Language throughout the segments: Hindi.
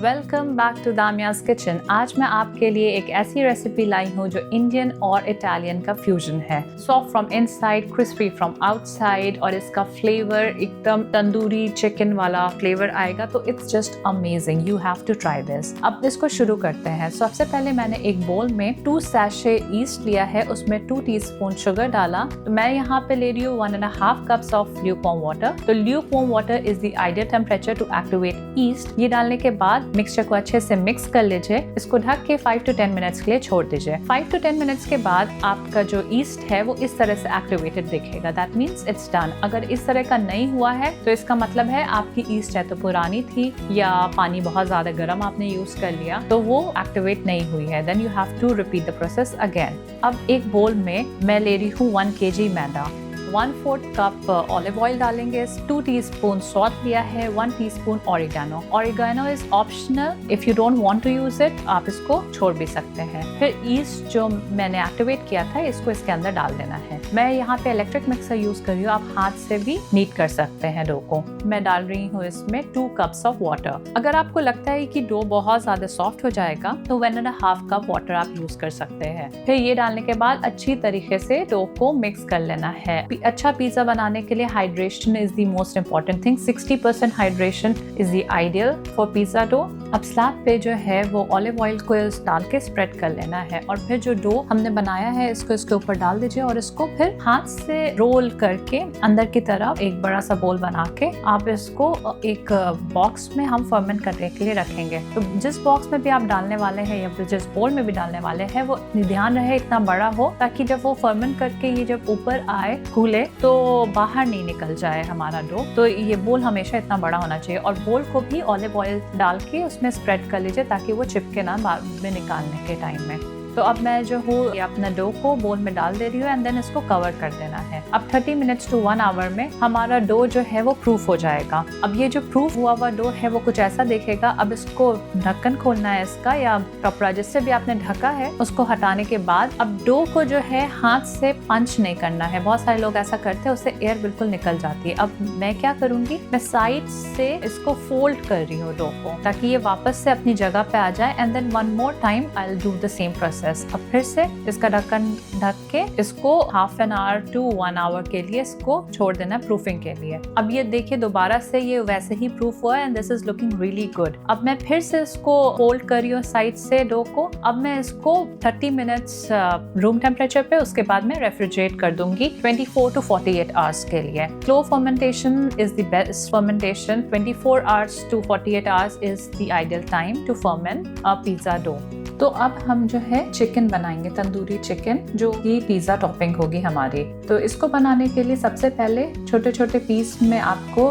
Welcome back to Damia's kitchen. आज मैं आपके लिए एक ऐसी रेसिपी लाई हूँ जो इंडियन और इटालियन का फ्यूजन है। Soft from inside, crispy from outside, और इसका फ्लेवर एकदम तंदूरी चिकन वाला फ्लेवर आएगा, तो it's just amazing. You have to try this. अब इसको शुरू करते हैं। सबसे पहले मैंने एक बोल में 2 सैशे ईस्ट लिया है, उसमें 2 टीस्पून शुगर डाला। तो मैं यहाँ पे ले रही हूँ 1.5 कप्स ऑफ ल्यूकवार्म वाटर। तो lukewarm water is the ideal temperature to activate yeast. ये डालने के बाद मिक्सचर को अच्छे से मिक्स कर लीजिए। इसको ढक के 5 to 10 मिनट्स के लिए छोड़ दीजिए। 5 to 10 मिनट्स के बाद आपका जो ईस्ट है वो इस तरह से एक्टिवेटेड दिखेगा। That means it's done. अगर इस तरह का नहीं हुआ है तो इसका मतलब है आपकी ईस्ट है तो पुरानी थी, या पानी बहुत ज्यादा गर्म आपने यूज कर लिया तो वो एक्टिवेट नहीं हुई है। Then you have to repeat the process again. अब एक बोल में मैं ले रही हूँ 1 kg मैदा, 1/4 कप ऑलिव ऑयल डालेंगे, 2 टीस्पून सॉल्ट लिया है, 1 teaspoon oregano. Oregano is optional, if you don't want to use it आप इसको छोड़ भी सकते हैं। फिर ईस्ट जो मैंने एक्टिवेट किया था इसको इसके अंदर डाल देना है। मैं यहाँ पे इलेक्ट्रिक मिक्सर यूज कर रही हूँ, आप हाथ से भी नीट कर सकते हैं डो को। मैं डाल रही हूँ इसमें 2 कप्स ऑफ वाटर। अगर आपको लगता है कि डो बहुत ज्यादा सॉफ्ट हो जाएगा तो 1.5 कप वाटर आप यूज कर सकते हैं। फिर ये डालने के बाद अच्छी तरीके से डो को मिक्स कर लेना है। अच्छा पिज्जा बनाने के लिए hydration is the most important thing. 60% hydration is the ideal for pizza dough. अब स्लैब पे जो है वो ऑलिव ऑयल को डाल के स्प्रेड कर लेना है, और फिर जो डो हमने बनाया है इसको इसके ऊपर डाल दीजिए, और इसको फिर हाथ से रोल करके अंदर की तरफ एक बड़ा सा बोल बना के आप इसको एक बॉक्स में हम फर्मेंट करने के लिए रखेंगे। तो जिस बॉक्स में भी आप डालने वाले हैं या फिर जिस बोल में भी डालने वाले हैं वो ध्यान रहे इतना बड़ा हो ताकि जब वो फर्मेंट करके ये जब ऊपर आए खुले तो बाहर नहीं निकल जाए हमारा डो। तो ये बोल हमेशा इतना बड़ा होना चाहिए, और बोल को भी ऑलिव ऑयल डाल के उसमें स्प्रेड कर लीजिए ताकि वो चिपके ना बाद में निकालने के टाइम में। तो अब मैं जो हूँ अपना डो को बोल में डाल दे रही हूँ एंड देन इसको कवर कर देना है। अब 30 मिनट्स to 1 आवर में हमारा डो जो है वो प्रूफ हो जाएगा। अब ये जो प्रूफ हुआ हुआ डो है वो कुछ ऐसा दिखेगा। अब इसको ढक्कन खोलना है इसका, या कपड़ा जिससे भी आपने ढका है उसको हटाने के बाद अब डो को जो है हाथ से पंच नहीं करना है। बहुत सारे लोग ऐसा करते हैं, उससे एयर बिल्कुल निकल जाती है। अब मैं क्या करूंगी, मैं साइड से इसको फोल्ड कर रही हूँ डो को ताकि ये वापस से अपनी जगह पे आ जाए, and then 1 more time I will do the same process. अब फिर से इसका ढक्कन ढक के इसको ½ an hour to 1 hour के लिए इसको छोड़ देना प्रूफिंग के लिए। अब ये देखिए दोबारा से ये वैसे ही प्रूफ हुआ है and this is looking really good. अब मैं फिर से इसको होल्ड कर रही हूँ साइड से डो को। अब मैं इसको 30 मिनट्स रूम टेम्परेचर पे, उसके बाद मैं रेफ्रिजरेट कर दूंगी 24 to 48 आवर्स के लिए। Slow fermentation is the best fermentation. 24 hours to 48 hours is the ideal time to ferment a pizza dough. तो अब हम जो है चिकन बनाएंगे, तंदूरी चिकन, जो कि पिज्जा टॉपिंग होगी हमारी। तो इसको बनाने के लिए सबसे पहले छोटे छोटे पीस में आपको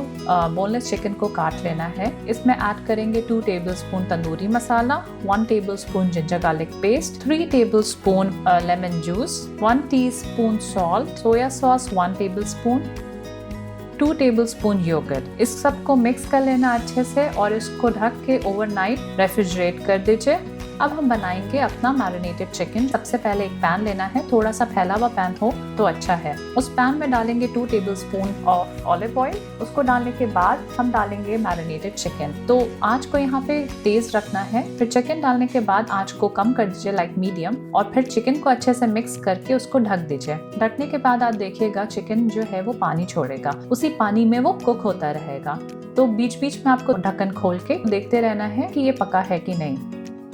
बोनलेस चिकन को काट लेना है। इसमें ऐड करेंगे 2 tablespoon tandoori masala, 1 tablespoon ginger garlic paste, 3 tablespoon lemon juice, 1 teaspoon salt, soya sauce 1 tablespoon, 2 tablespoon yogurt. इस सब को मिक्स कर लेना अच्छे से और इसको ढक के ओवरनाइट रेफ्रिजरेट कर दीजिए। अब हम बनाएंगे अपना मैरिनेटेड चिकन। सबसे पहले एक पैन लेना है, थोड़ा सा फैला हुआ पैन हो तो अच्छा है। उस पैन में डालेंगे 2 टेबलस्पून ऑफ ऑलिव ऑयल। उसको डालने के बाद हम डालेंगे मैरिनेटेड चिकन। तो आंच को यहाँ पे तेज रखना है। फिर चिकन डालने के बाद आंच को कम कर दीजिए, लाइक मीडियम, और फिर चिकन को अच्छे से मिक्स करके उसको ढक दीजिए। ढकने के बाद आप देखिएगा चिकन जो है वो पानी छोड़ेगा, उसी पानी में वो कुक होता रहेगा। तो बीच बीच में आपको ढक्कन खोल के देखते रहना है कि ये पका है कि नहीं।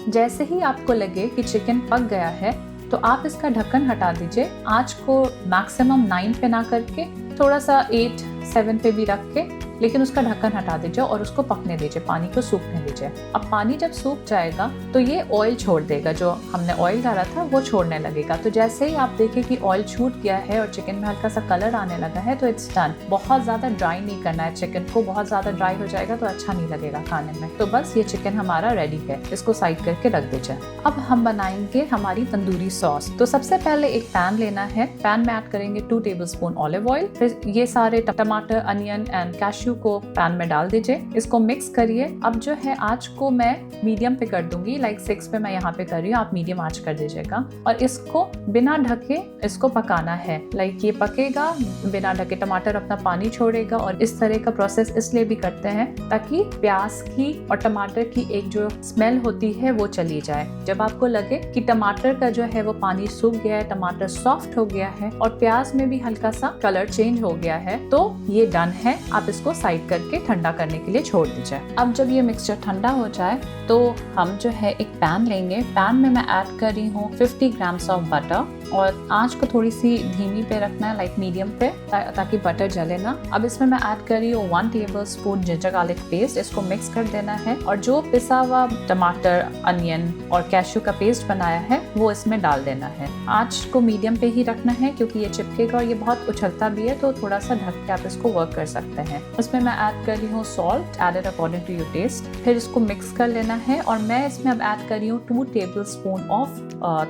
जैसे ही आपको लगे कि चिकन पक गया है तो आप इसका ढक्कन हटा दीजिए। आंच को मैक्सिमम 9 पे ना करके थोड़ा सा 8-7 पे भी रख के, लेकिन उसका ढक्कन हटा दीजिए और उसको पकने दीजिए, पानी को सूखने दीजिए। अब पानी जब सूख जाएगा तो ये ऑयल छोड़ देगा, जो हमने ऑयल डाला था वो छोड़ने लगेगा। तो जैसे ही आप देखें कि ऑयल छूट गया है और चिकन में हल्का सा कलर आने लगा है तो इट्स डन। बहुत ज्यादा ड्राई नहीं करना है चिकन को, बहुत ज्यादा ड्राई हो जाएगा तो अच्छा नहीं लगेगा खाने में। तो बस ये चिकन हमारा रेडी है, इसको साइड करके रख दीजिए। अब हम बनाएंगे हमारी तंदूरी सॉस। तो सबसे पहले एक पैन लेना है, पैन में ऐड करेंगे 2 टेबलस्पून ऑलिव ऑयल। फिर ये सारे टमाटर, अनियन एंड कैश्यू कैश्यू को पैन में डाल दीजिए, इसको मिक्स करिए। अब जो है आँच को मैं मीडियम पे कर दूंगी, लाइक 6 पे मैं यहाँ पे कर रही हूँ, आप मीडियम आँच कर दीजिएगा। और इसको बिना ढके इसको पकाना है, लाइक ये पकेगा बिना ढके, टमाटर अपना पानी छोड़ेगा। और इस तरह का प्रोसेस इसलिए भी करते हैं ताकि प्याज की और टमाटर की एक जो स्मेल होती है वो चली जाए। जब आपको लगे कि टमाटर का जो है वो पानी सूख गया है, टमाटर सॉफ्ट हो गया है और प्याज में भी हल्का सा कलर चेंज हो गया है, तो ये डन है। आप इसको साइड करके ठंडा करने के लिए छोड़ दीजिए। अब जब ये मिक्सचर ठंडा हो जाए तो हम जो है एक पैन लेंगे। पैन में मैं ऐड कर रही हूँ 50 ग्राम्स ऑफ बटर और आंच को थोड़ी सी धीमी पे रखना है, लाइक मीडियम पे, ताकि बटर जले ना। अब इसमें मैं ऐड कर रही हूँ 1 टेबलस्पून जिंजर गार्लिक पेस्ट। इसको मिक्स कर देना है और जो पिसा हुआ टमाटर, अनियन और कैश्यू का पेस्ट बनाया है वो इसमें डाल देना है। आंच को मीडियम पे ही रखना है क्योंकि ये चिपकेगा और ये बहुत उछलता भी है, तो थोड़ा सा ढक के आप इसको वर्क कर सकते हैं। इसमें मैं ऐड कर रही हूँ salt, added according to your taste. फिर इसको मिक्स कर लेना है और मैं इसमें अब ऐड कर रही हूँ 2 tablespoon of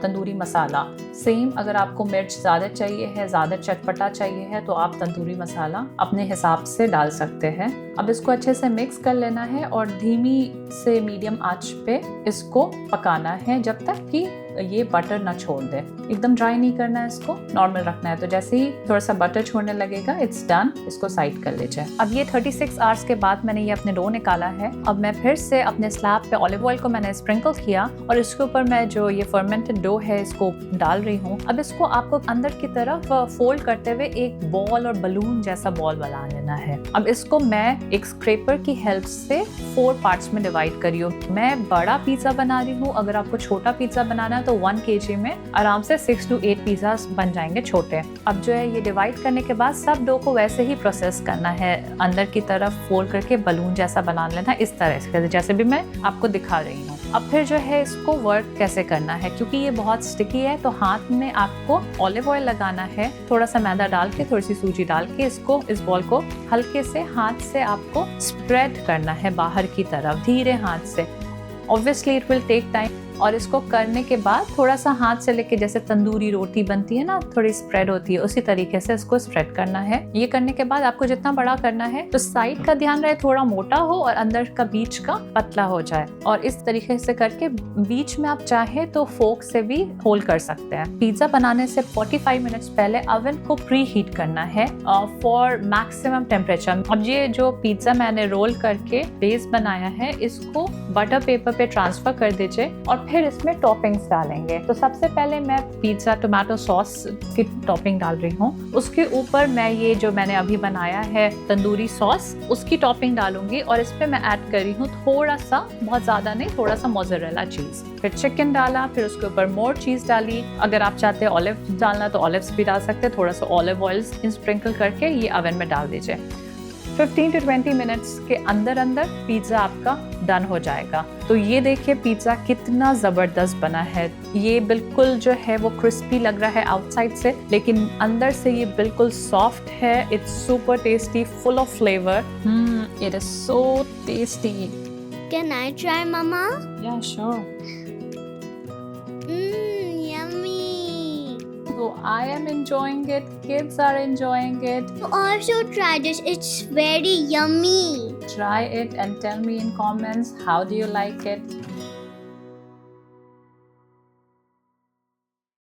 tandoori masala. Same, अगर आपको मिर्च ज़्यादा चाहिए है, ज़्यादा चटपटा चाहिए है, तो आप तंदूरी मसाला अपने हिसाब से डाल सकते हैं। अब इसको अच्छे से मिक्स कर लेना है और धीमी से मीडियम आंच पे इसको पकाना है जब तक कि ये बटर ना छोड़ दे। एकदम ड्राई नहीं करना है, इसको नॉर्मल रखना है। तो जैसे ही थोड़ा सा बटर छोड़ने लगेगा, इट्स डन, इसको साइड कर लीजिए। अब ये 36 आवर्स के बाद मैंने ये अपने डो निकाला है। अब मैं फिर से अपने स्लैब पे ऑलिव ऑयल को मैंने स्प्रिंकल किया और इसके ऊपर मैं जो ये फर्मेंटेड डो है इसको डाल रही हूँ। अब इसको आपको अंदर की तरफ फोल्ड करते हुए एक बॉल और बलून जैसा बॉल बना लेना है। अब इसको मैं एक स्क्रैपर की हेल्प से 4 पार्ट्स में डिवाइड करी हूँ। मैं बड़ा पिज्जा बना रही हूँ, अगर आपको छोटा पिज्जा बनाना है तो 1 kg में आराम से 6 to 8 पिज्जा बन जाएंगे छोटे। अब जो है ये डिवाइड करने के बाद सब डो को वैसे ही प्रोसेस करना है, अंदर की तरफ फोल्ड करके बलून जैसा बना लेना, इस तरह से जैसे भी मैं आपको दिखा रही हूँ। अब फिर जो है इसको वर्क कैसे करना है, क्योंकि ये बहुत स्टिकी है, तो हाथ में आपको ऑलिव ऑयल लगाना है, थोड़ा सा मैदा डाल के, थोड़ी सी सूजी डाल के इसको, इस बॉल को हल्के से हाथ से आपको स्प्रेड करना है बाहर की तरफ, धीरे हाथ से। Obviously it will take time. और इसको करने के बाद थोड़ा सा हाथ से लेके, जैसे तंदूरी रोटी बनती है ना, थोड़ी स्प्रेड होती है, उसी तरीके से इसको स्प्रेड करना है। ये करने के बाद आपको जितना बड़ा करना है तो साइड का ध्यान रहे थोड़ा मोटा हो और अंदर का बीच का पतला हो जाए। और इस तरीके से करके बीच में आप चाहे तो फोक से भी होल कर सकते हैं। पिज्जा बनाने से 45 मिनट्स पहले ओवन को प्री हीट करना है फॉर मैक्सिमम टेम्परेचर। अब ये जो पिज्जा मैंने रोल करके बेस बनाया है, इसको बटर पेपर पे ट्रांसफर कर दीजिए और फिर इसमें टॉपिंग्स डालेंगे। तो सबसे पहले मैं पिज्जा टोमेटो सॉस की टॉपिंग डाल रही हूँ। उसके ऊपर मैं ये जो मैंने अभी बनाया है तंदूरी सॉस, उसकी टॉपिंग डालूंगी और इस पे मैं ऐड कर रही हूँ थोड़ा सा, बहुत ज़्यादा नहीं, थोड़ा सा मोज़रेला चीज़। फिर चिकन डाला, फिर उसके ऊपर मोर चीज़ डाली। अगर आप चाहते हैं ऑलिव डालना तो ऑलिव्स भी डाल सकते हैं, थोड़ा सा ऑलिव ऑयल स्प्रिंकल करके ये ओवन में डाल दीजिए। 15 to 20 मिनट्स के अंदर अंदर पिज्ज़ा आपका डन हो जाएगा। तो ये देखिए पिज्ज़ा कितना ज़बरदस्त बना है। ये बिल्कुल जो है वो क्रिस्पी लग रहा है आउटसाइड से, लेकिन अंदर से ये बिल्कुल सॉफ्ट है। It's super tasty, full of flavour. It is so tasty. Can I try, Mama? Yeah, sure. Yummy. So I am enjoying it. Kids are enjoying it. You also try this. It's very yummy. Try it and tell me in comments how do you like it.